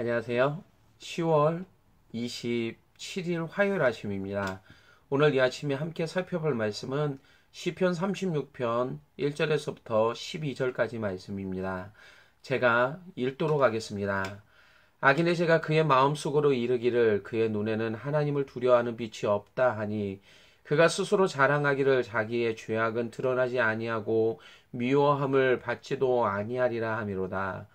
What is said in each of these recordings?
안녕하세요. 10월 27일 화요일 아침입니다. 오늘 이 아침에 함께 살펴볼 말씀은 시편 36편 1절에서부터 12절까지 말씀입니다. 제가 읽도록 하겠습니다. 악인의 죄가 그의 마음속으로 이르기를 그의 눈에는 하나님을 두려워하는 빛이 없다 하니 그가 스스로 자랑하기를 자기의 죄악은 드러나지 아니하고 미워함을 받지도 아니하리라 하미로다.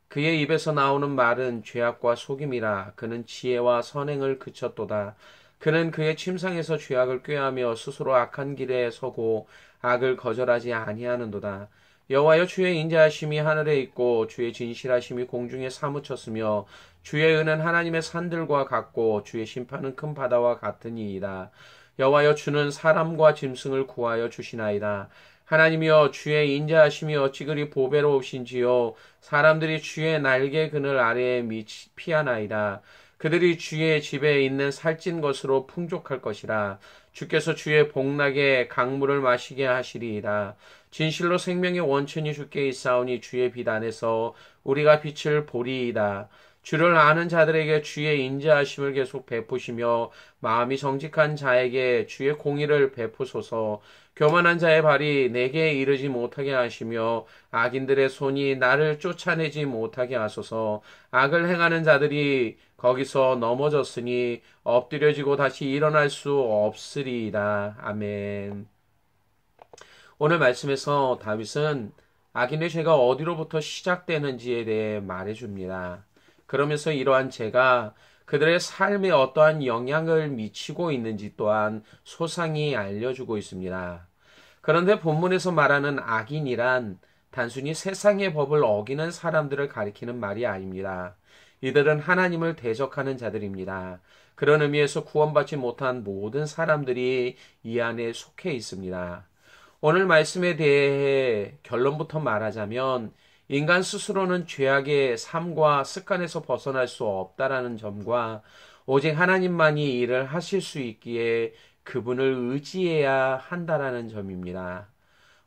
그의 입에서 나오는 말은 죄악과 속임이라. 그는 지혜와 선행을 그쳤도다. 그는 그의 침상에서 죄악을 꾀하며 스스로 악한 길에 서고 악을 거절하지 아니하는도다. 여호와여, 주의 인자하심이 하늘에 있고 주의 진실하심이 공중에 사무쳤으며 주의 은은 하나님의 산들과 같고 주의 심판은 큰 바다와 같으니이다. 여호와여, 주는 사람과 짐승을 구하여 주시나이다. 하나님이여, 주의 인자하심이 어찌 그리 보배로우신지요. 사람들이 주의 날개 그늘 아래에 피하나이다. 그들이 주의 집에 있는 살찐 것으로 풍족할 것이라. 주께서 주의 복락에 강물을 마시게 하시리이다. 진실로 생명의 원천이 주께 있사오니 주의 빛 안에서 우리가 빛을 보리이다. 주를 아는 자들에게 주의 인자하심을 계속 베푸시며 마음이 정직한 자에게 주의 공의를 베푸소서. 교만한 자의 발이 내게 이르지 못하게 하시며 악인들의 손이 나를 쫓아내지 못하게 하소서. 악을 행하는 자들이 거기서 넘어졌으니 엎드려지고 다시 일어날 수 없으리이다. 아멘. 오늘 말씀에서 다윗은 악인의 죄가 어디로부터 시작되는지에 대해 말해줍니다. 그러면서 이러한 죄가 그들의 삶에 어떠한 영향을 미치고 있는지 또한 소상히 알려주고 있습니다. 그런데 본문에서 말하는 악인이란 단순히 세상의 법을 어기는 사람들을 가리키는 말이 아닙니다. 이들은 하나님을 대적하는 자들입니다. 그런 의미에서 구원받지 못한 모든 사람들이 이 안에 속해 있습니다. 오늘 말씀에 대해 결론부터 말하자면 인간 스스로는 죄악의 삶과 습관에서 벗어날 수 없다라는 점과 오직 하나님만이 이 일을 하실 수 있기에 그분을 의지해야 한다라는 점입니다.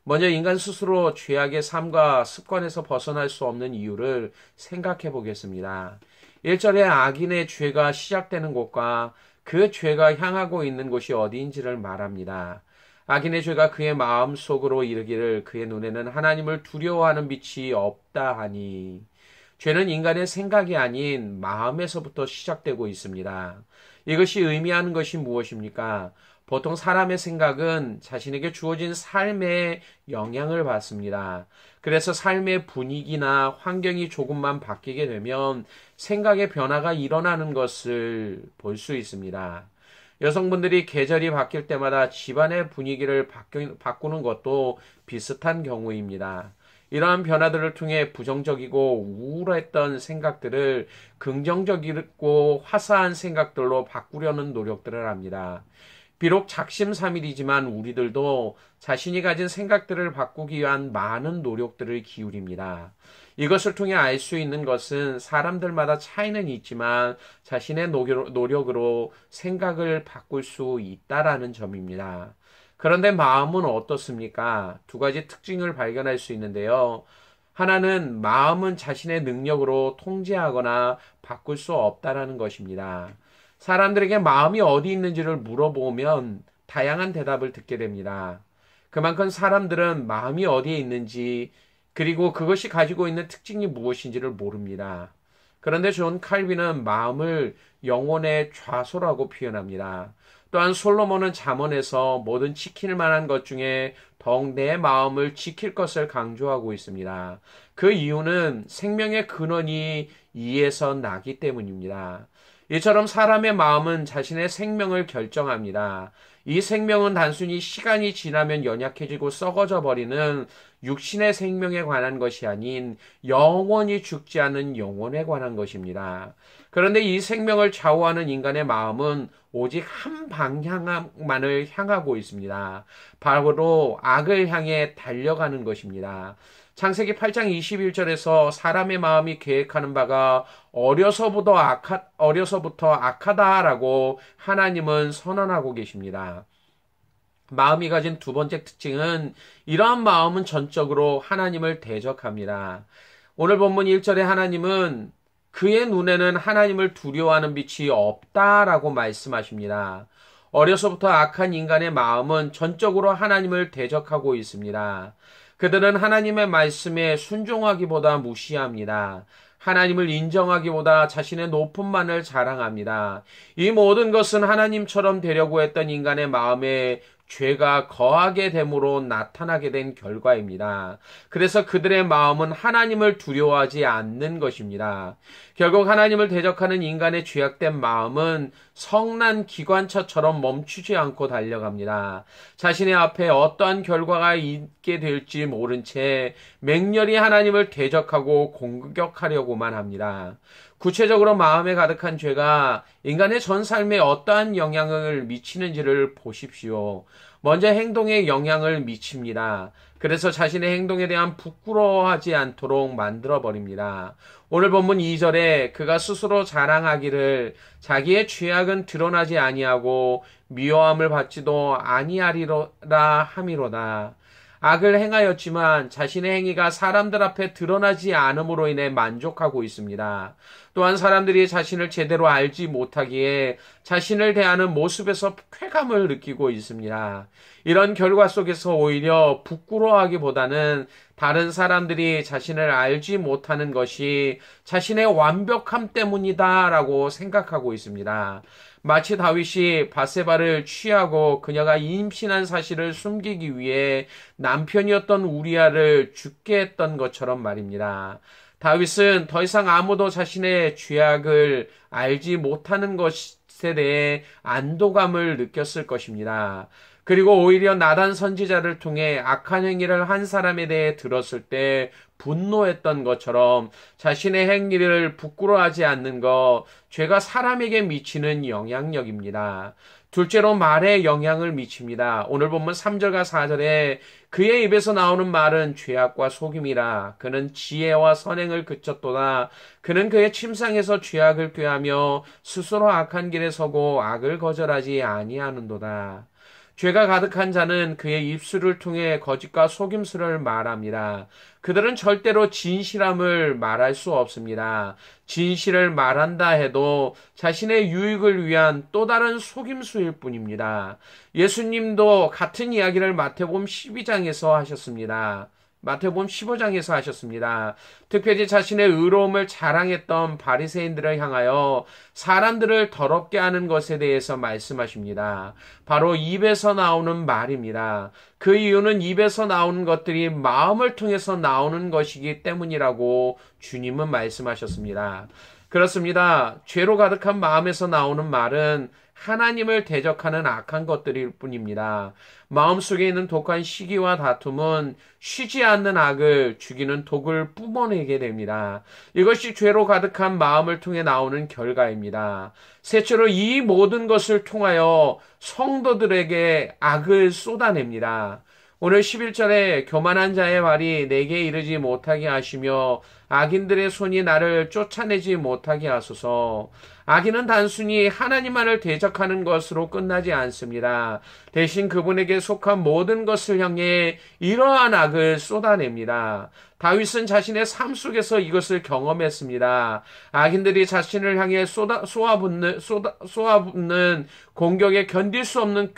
먼저 인간 스스로 죄악의 삶과 습관에서 벗어날 수 없는 이유를 생각해 보겠습니다. 1절에 악인의 죄가 시작되는 곳과 그 죄가 향하고 있는 곳이 어디인지를 말합니다. 악인의 죄가 그의 마음속으로 이르기를 그의 눈에는 하나님을 두려워하는 빛이 없다 하니, 죄는 인간의 생각이 아닌 마음에서부터 시작되고 있습니다. 이것이 의미하는 것이 무엇입니까? 보통 사람의 생각은 자신에게 주어진 삶에 영향을 받습니다. 그래서 삶의 분위기나 환경이 조금만 바뀌게 되면 생각의 변화가 일어나는 것을 볼 수 있습니다. 여성분들이 계절이 바뀔 때마다 집안의 분위기를 바꾸는 것도 비슷한 경우입니다. 이러한 변화들을 통해 부정적이고 우울했던 생각들을 긍정적이고 화사한 생각들로 바꾸려는 노력들을 합니다. 비록 작심삼일이지만 우리들도 자신이 가진 생각들을 바꾸기 위한 많은 노력들을 기울입니다. 이것을 통해 알 수 있는 것은 사람들마다 차이는 있지만 자신의 노력으로 생각을 바꿀 수 있다라는 점입니다. 그런데 마음은 어떻습니까? 두 가지 특징을 발견할 수 있는데요. 하나는 마음은 자신의 능력으로 통제하거나 바꿀 수 없다라는 것입니다. 사람들에게 마음이 어디 있는지를 물어보면 다양한 대답을 듣게 됩니다. 그만큼 사람들은 마음이 어디에 있는지 그리고 그것이 가지고 있는 특징이 무엇인지를 모릅니다. 그런데 존 칼빈은 마음을 영혼의 좌소라고 표현합니다. 또한 솔로몬은 잠언에서 모든 지킬 만한 것 중에 더욱 내 마음을 지킬 것을 강조하고 있습니다. 그 이유는 생명의 근원이 이에서 나기 때문입니다. 이처럼 사람의 마음은 자신의 생명을 결정합니다. 이 생명은 단순히 시간이 지나면 연약해지고 썩어져 버리는 육신의 생명에 관한 것이 아닌 영원히 죽지 않는 영혼에 관한 것입니다. 그런데 이 생명을 좌우하는 인간의 마음은 오직 한 방향만을 향하고 있습니다. 바로 악을 향해 달려가는 것입니다. 창세기 8장 21절에서 사람의 마음이 계획하는 바가 어려서부터 악하다라고 하나님은 선언하고 계십니다. 마음이 가진 두 번째 특징은 이러한 마음은 전적으로 하나님을 대적합니다. 오늘 본문 1절에 하나님은 그의 눈에는 하나님을 두려워하는 빛이 없다라고 말씀하십니다. 어려서부터 악한 인간의 마음은 전적으로 하나님을 대적하고 있습니다. 그들은 하나님의 말씀에 순종하기보다 무시합니다. 하나님을 인정하기보다 자신의 높음만을 자랑합니다. 이 모든 것은 하나님처럼 되려고 했던 인간의 마음에 죄가 거하게 됨으로 나타나게 된 결과입니다. 그래서 그들의 마음은 하나님을 두려워하지 않는 것입니다. 결국 하나님을 대적하는 인간의 죄악된 마음은 성난 기관차처럼 멈추지 않고 달려갑니다. 자신의 앞에 어떠한 결과가 있게 될지 모른 채 맹렬히 하나님을 대적하고 공격하려고만 합니다. 구체적으로 마음에 가득한 죄가 인간의 전 삶에 어떠한 영향을 미치는지를 보십시오. 먼저 행동에 영향을 미칩니다. 그래서 자신의 행동에 대한 부끄러워하지 않도록 만들어버립니다. 오늘 본문 2절에 그가 스스로 자랑하기를 자기의 죄악은 드러나지 아니하고 미워함을 받지도 아니하리라 함이로다. 악을 행하였지만 자신의 행위가 사람들 앞에 드러나지 않음으로 인해 만족하고 있습니다. 또한 사람들이 자신을 제대로 알지 못하기에 자신을 대하는 모습에서 쾌감을 느끼고 있습니다. 이런 결과 속에서 오히려 부끄러워하기보다는 다른 사람들이 자신을 알지 못하는 것이 자신의 완벽함 때문이다라고 생각하고 있습니다. 마치 다윗이 밧세바를 취하고 그녀가 임신한 사실을 숨기기 위해 남편이었던 우리아를 죽게 했던 것처럼 말입니다. 다윗은 더 이상 아무도 자신의 죄악을 알지 못하는 것에 대해 안도감을 느꼈을 것입니다. 그리고 오히려 나단 선지자를 통해 악한 행위를 한 사람에 대해 들었을 때 분노했던 것처럼 자신의 행위를 부끄러워하지 않는 것, 죄가 사람에게 미치는 영향력입니다. 둘째로 말에 영향을 미칩니다. 오늘 본문 3절과 4절에 그의 입에서 나오는 말은 죄악과 속임이라. 그는 지혜와 선행을 그쳤도다. 그는 그의 침상에서 죄악을 꾀하며 스스로 악한 길에 서고 악을 거절하지 아니하는도다. 죄가 가득한 자는 그의 입술을 통해 거짓과 속임수를 말합니다. 그들은 절대로 진실함을 말할 수 없습니다. 진실을 말한다 해도 자신의 유익을 위한 또 다른 속임수일 뿐입니다. 예수님도 같은 이야기를 마태복음 12장에서 하셨습니다. 마태복음 15장에서 하셨습니다. 특별히 자신의 의로움을 자랑했던 바리새인들을 향하여 사람들을 더럽게 하는 것에 대해서 말씀하십니다. 바로 입에서 나오는 말입니다. 그 이유는 입에서 나오는 것들이 마음을 통해서 나오는 것이기 때문이라고 주님은 말씀하셨습니다. 그렇습니다. 죄로 가득한 마음에서 나오는 말은 하나님을 대적하는 악한 것들일 뿐입니다. 마음속에 있는 독한 시기와 다툼은 쉬지 않는 악을 죽이는 독을 뿜어내게 됩니다. 이것이 죄로 가득한 마음을 통해 나오는 결과입니다. 셋째로 이 모든 것을 통하여 성도들에게 악을 쏟아냅니다. 오늘 11절에 교만한 자의 말이 내게 이르지 못하게 하시며 악인들의 손이 나를 쫓아내지 못하게 하소서. 악인은 단순히 하나님만을 대적하는 것으로 끝나지 않습니다. 대신 그분에게 속한 모든 것을 향해 이러한 악을 쏟아냅니다. 다윗은 자신의 삶 속에서 이것을 경험했습니다. 악인들이 자신을 향해 쏘아붙는 공격에 견딜 수 없는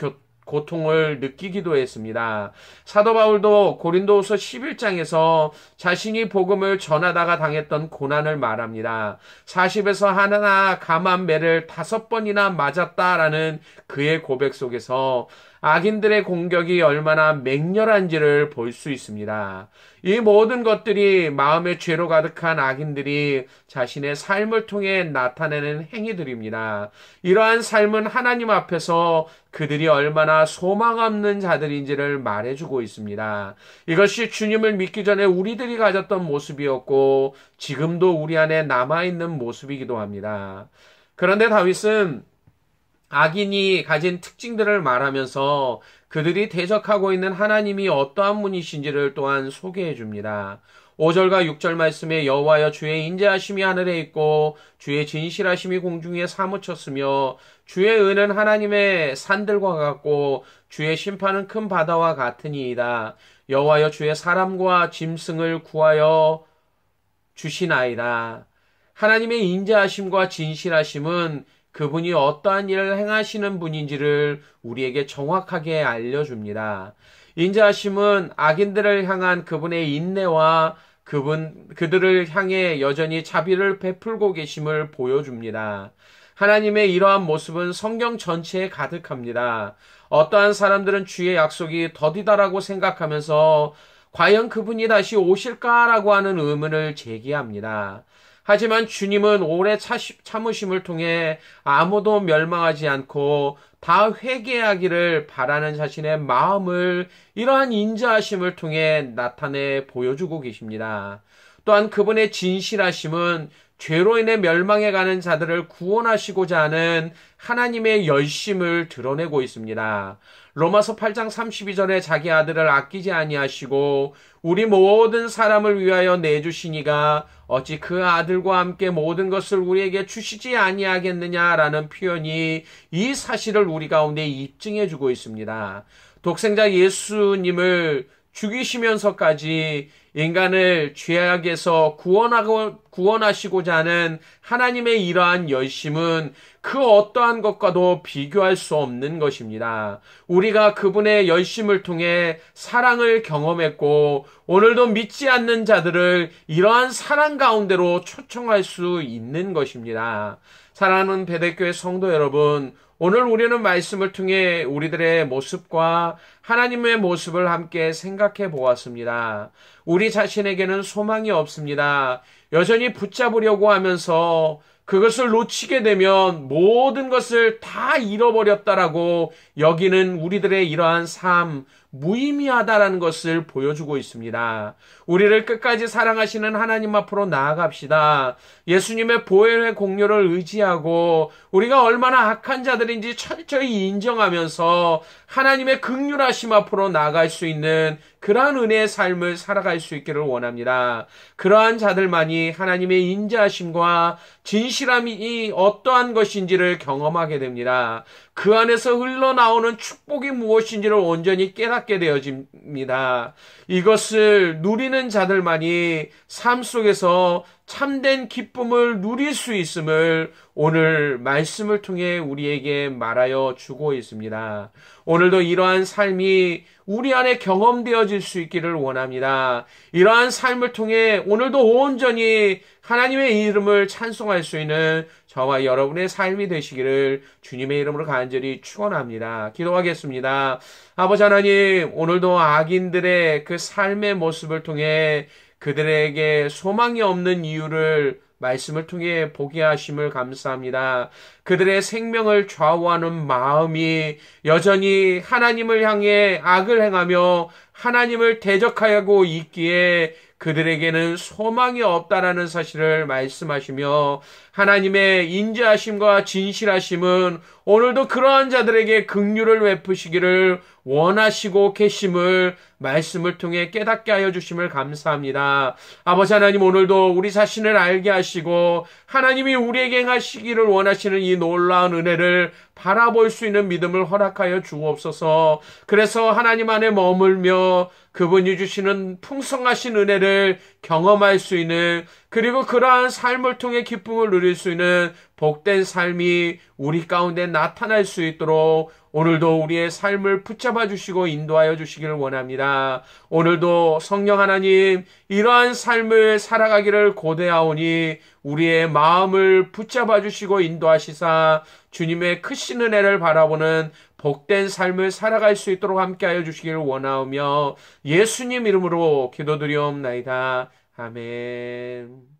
고통을 느끼기도 했습니다. 사도 바울도 고린도후서 11장에서 자신이 복음을 전하다가 당했던 고난을 말합니다. 40에서 하나 감한 매를 5번이나 맞았다라는 그의 고백 속에서 악인들의 공격이 얼마나 맹렬한지를 볼 수 있습니다. 이 모든 것들이 마음의 죄로 가득한 악인들이 자신의 삶을 통해 나타내는 행위들입니다. 이러한 삶은 하나님 앞에서 그들이 얼마나 소망 없는 자들인지를 말해주고 있습니다. 이것이 주님을 믿기 전에 우리들이 가졌던 모습이었고 지금도 우리 안에 남아있는 모습이기도 합니다. 그런데 다윗은 악인이 가진 특징들을 말하면서 그들이 대적하고 있는 하나님이 어떠한 분이신지를 또한 소개해 줍니다. 5절과 6절 말씀에 여호와여 주의 인자하심이 하늘에 있고 주의 진실하심이 공중에 사무쳤으며 주의 의는 하나님의 산들과 같고 주의 심판은 큰 바다와 같으니이다. 여호와여 주의 사람과 짐승을 구하여 주시나이다. 하나님의 인자하심과 진실하심은 그분이 어떠한 일을 행하시는 분인지를 우리에게 정확하게 알려줍니다. 인자하심은 악인들을 향한 그분의 인내와 그들을 향해 여전히 자비를 베풀고 계심을 보여줍니다. 하나님의 이러한 모습은 성경 전체에 가득합니다. 어떠한 사람들은 주의 약속이 더디다라고 생각하면서 과연 그분이 다시 오실까라고 하는 의문을 제기합니다. 하지만 주님은 오래 참으심을 통해 아무도 멸망하지 않고 다 회개하기를 바라는 자신의 마음을 이러한 인자하심을 통해 나타내 보여주고 계십니다. 또한 그분의 진실하심은 죄로 인해 멸망해 가는 자들을 구원하시고자 하는 하나님의 열심을 드러내고 있습니다. 로마서 8장 32절에 자기 아들을 아끼지 아니하시고 우리 모든 사람을 위하여 내주시니가 어찌 그 아들과 함께 모든 것을 우리에게 주시지 아니하겠느냐라는 표현이 이 사실을 우리 가운데 입증해 주고 있습니다. 독생자 예수님을 죽이시면서까지 인간을 죄악에서 구원하시고자 하는 하나님의 이러한 열심은 그 어떠한 것과도 비교할 수 없는 것입니다. 우리가 그분의 열심을 통해 사랑을 경험했고 오늘도 믿지 않는 자들을 이러한 사랑 가운데로 초청할 수 있는 것입니다. 사랑하는 베델교회 성도 여러분, 오늘 우리는 말씀을 통해 우리들의 모습과 하나님의 모습을 함께 생각해 보았습니다. 우리 자신에게는 소망이 없습니다. 여전히 붙잡으려고 하면서 그것을 놓치게 되면 모든 것을 다 잃어버렸다라고 여기는 우리들의 이러한 삶, 무의미하다라는 것을 보여주고 있습니다. 우리를 끝까지 사랑하시는 하나님 앞으로 나아갑시다. 예수님의 보혈의 공로를 의지하고 우리가 얼마나 악한 자들인지 철저히 인정하면서 하나님의 긍휼하심 앞으로 나아갈 수 있는 그러한 은혜의 삶을 살아갈 수 있기를 원합니다. 그러한 자들만이 하나님의 인자하심과 진실함이 어떠한 것인지를 경험하게 됩니다. 그 안에서 흘러나오는 축복이 무엇인지를 온전히 깨닫게 되어집니다. 이것을 누리는 자들만이 삶 속에서 참된 기쁨을 누릴 수 있음을 오늘 말씀을 통해 우리에게 말하여 주고 있습니다. 오늘도 이러한 삶이 우리 안에 경험되어질 수 있기를 원합니다. 이러한 삶을 통해 오늘도 온전히 하나님의 이름을 찬송할 수 있는 저와 여러분의 삶이 되시기를 주님의 이름으로 간절히 축원합니다. 기도하겠습니다. 아버지 하나님, 오늘도 악인들의 그 삶의 모습을 통해 그들에게 소망이 없는 이유를 말씀을 통해 보게 하심을 감사합니다. 그들의 생명을 좌우하는 마음이 여전히 하나님을 향해 악을 행하며 하나님을 대적하고 있기에 그들에게는 소망이 없다라는 사실을 말씀하시며 하나님의 인자하심과 진실하심은 오늘도 그러한 자들에게 긍휼을 베푸시기를 원하시고 계심을 말씀을 통해 깨닫게 하여 주심을 감사합니다. 아버지 하나님, 오늘도 우리 자신을 알게 하시고 하나님이 우리에게 행하시기를 원하시는 이 놀라운 은혜를 바라볼 수 있는 믿음을 허락하여 주옵소서. 그래서 하나님 안에 머물며 그분이 주시는 풍성하신 은혜를 경험할 수 있는, 그리고 그러한 삶을 통해 기쁨을 누릴 수 있는 복된 삶이 우리 가운데 나타날 수 있도록 오늘도 우리의 삶을 붙잡아 주시고 인도하여 주시기를 원합니다. 오늘도 성령 하나님, 이러한 삶을 살아가기를 고대하오니 우리의 마음을 붙잡아 주시고 인도하시사 주님의 크신 은혜를 바라보는 복된 삶을 살아갈 수 있도록 함께하여 주시기를 원하오며 예수님 이름으로 기도드리옵나이다. 아멘.